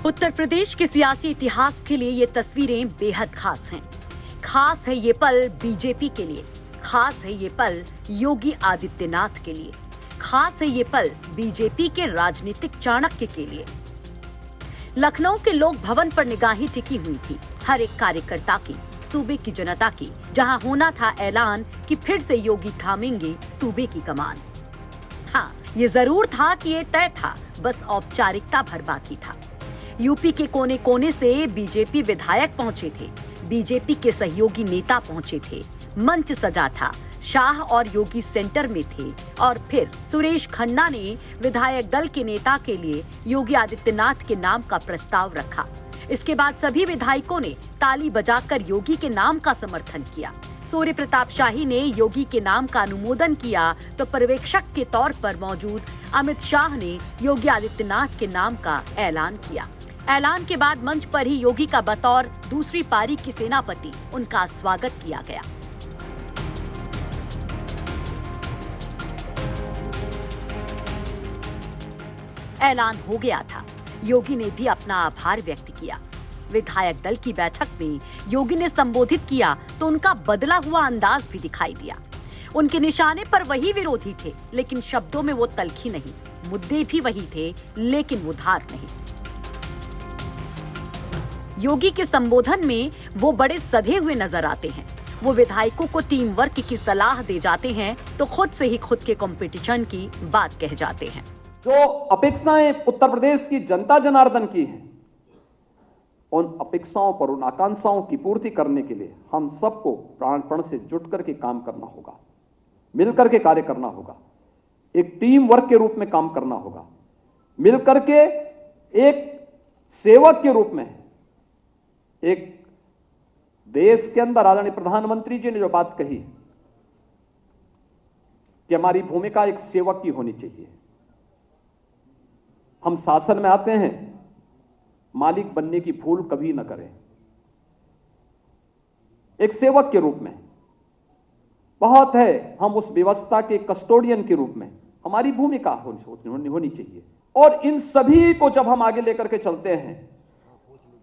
उत्तर प्रदेश के सियासी इतिहास के लिए ये तस्वीरें बेहद खास हैं। खास है ये पल बीजेपी के लिए, खास है ये पल योगी आदित्यनाथ के लिए, खास है ये पल बीजेपी के राजनीतिक चाणक्य के लिए। लखनऊ के लोक भवन पर निगाहें टिकी हुई थी हर एक कार्यकर्ता की, सूबे की जनता की, जहां होना था ऐलान कि फिर से योगी थामेंगे सूबे की कमान। हाँ, ये जरूर था कि ये तय था, बस औपचारिकता भर बाकी था। यूपी के कोने कोने से बीजेपी विधायक पहुंचे थे, बीजेपी के सहयोगी नेता पहुंचे थे, मंच सजा था, शाह और योगी सेंटर में थे और फिर सुरेश खन्ना ने विधायक दल के नेता के लिए योगी आदित्यनाथ के नाम का प्रस्ताव रखा। इसके बाद सभी विधायकों ने ताली बजाकर योगी के नाम का समर्थन किया। सूर्य प्रताप शाही ने योगी के नाम का अनुमोदन किया तो पर्यवेक्षक के तौर पर मौजूद अमित शाह ने योगी आदित्यनाथ के नाम का ऐलान किया। ऐलान के बाद मंच पर ही योगी का बतौर दूसरी पारी के सेनापति उनका स्वागत किया गया। ऐलान हो गया था, योगी ने भी अपना आभार व्यक्त किया। विधायक दल की बैठक में योगी ने संबोधित किया तो उनका बदला हुआ अंदाज भी दिखाई दिया। उनके निशाने पर वही विरोधी थे, लेकिन शब्दों में वो तल्खी नहीं, मुद्दे भी वही थे, लेकिन वो धार नहीं। योगी के संबोधन में वो बड़े सधे हुए नजर आते हैं। वो विधायकों को टीम वर्क की सलाह दे जाते हैं तो खुद से ही खुद के कंपटीशन की बात कह जाते हैं। जो अपेक्षाएं उत्तर प्रदेश की जनता जनार्दन की हैं, उन अपेक्षाओं पर, उन आकांक्षाओं की पूर्ति करने के लिए हम सबको प्राणपण से जुट करके काम करना होगा, मिलकर के कार्य करना होगा, एक टीम वर्क के रूप में काम करना होगा, मिलकर के एक सेवक के रूप में। एक देश के अंदर आदरणीय प्रधानमंत्री जी ने जो बात कही कि हमारी भूमिका एक सेवक की होनी चाहिए। हम शासन में आते हैं, मालिक बनने की भूल कभी न करें। एक सेवक के रूप में बहुत है, हम उस व्यवस्था के कस्टोडियन के रूप में हमारी भूमिका होनी चाहिए। और इन सभी को जब हम आगे लेकर के चलते हैं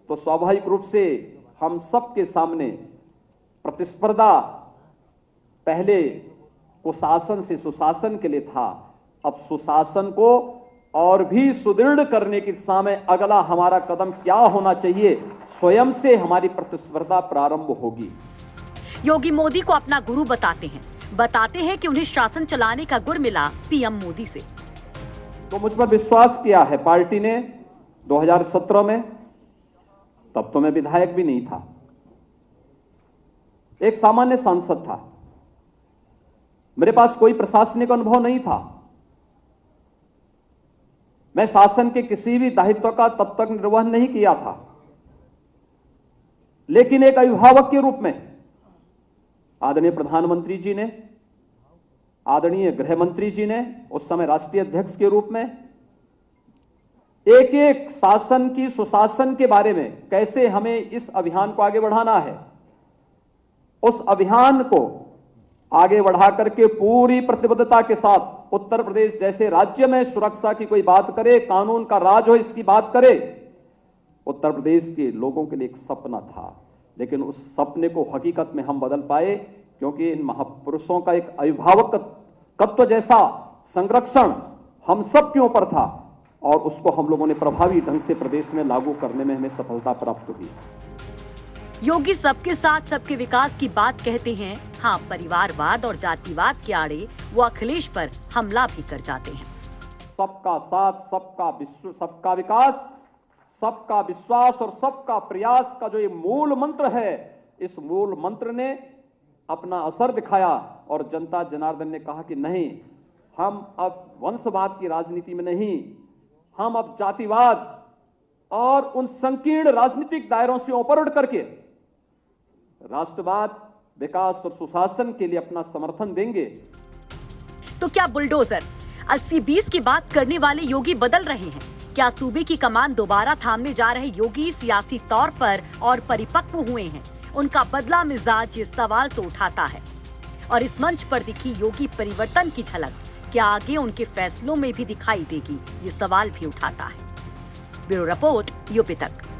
तो स्वाभाविक रूप से हम सबके सामने प्रतिस्पर्धा पहले कुशासन से सुशासन के लिए था, अब सुशासन को और भी सुदृढ़ करने की दिशा में अगला हमारा कदम क्या होना चाहिए, स्वयं से हमारी प्रतिस्पर्धा प्रारंभ होगी। योगी मोदी को अपना गुरु बताते हैं कि उन्हें शासन चलाने का गुर मिला पीएम मोदी से। तो मुझ पर विश्वास किया है पार्टी ने 2017 में, तब तो मैं विधायक भी नहीं था, एक सामान्य सांसद था, मेरे पास कोई प्रशासनिक अनुभव नहीं था, मैं शासन के किसी भी दायित्व का तब तक निर्वहन नहीं किया था। लेकिन एक अभिभावक के रूप में आदरणीय प्रधानमंत्री जी ने, आदरणीय गृह मंत्री जी ने, उस समय राष्ट्रीय अध्यक्ष के रूप में एक एक शासन की सुशासन के बारे में, कैसे हमें इस अभियान को आगे बढ़ाना है, उस अभियान को आगे बढ़ा करके पूरी प्रतिबद्धता के साथ उत्तर प्रदेश जैसे राज्य में सुरक्षा की कोई बात करे, कानून का राज हो इसकी बात करे, उत्तर प्रदेश के लोगों के लिए एक सपना था। लेकिन उस सपने को हकीकत में हम बदल पाए, क्योंकि इन महापुरुषों का एक अभिभावकत्व जैसा संरक्षण हम सब के ऊपर था और उसको हम लोगों ने प्रभावी ढंग से प्रदेश में लागू करने में हमें सफलता प्राप्त हुई। योगी सबके साथ सबके विकास की बात कहते हैं। हाँ, परिवारवाद और जातिवाद के आड़े वो अखिलेश पर हमला भी कर जाते हैं। सबका साथ, सबका विकास, सबका विश्वास और सबका प्रयास का जो ये मूल मंत्र है, इस मूल मंत्र ने अपना असर दिखाया और जनता जनार्दन ने कहा कि नहीं, हम अब वंशवाद की राजनीति में नहीं, हम अब जातिवाद और उन संकीर्ण राजनीतिक दायरों से ऊपर उठ करके राष्ट्रवाद, विकास और सुशासन के लिए अपना समर्थन देंगे। तो क्या बुलडोजर 80-20 की बात करने वाले योगी बदल रहे हैं? क्या सूबे की कमान दोबारा थामने जा रहे योगी सियासी तौर पर और परिपक्व हुए हैं? उनका बदला मिजाज ये सवाल तो उठाता है। और इस मंच पर दिखी योगी परिवर्तन की झलक क्या आगे उनके फैसलों में भी दिखाई देगी, ये सवाल भी उठाता है। ब्यूरो रिपोर्ट यूपी तक।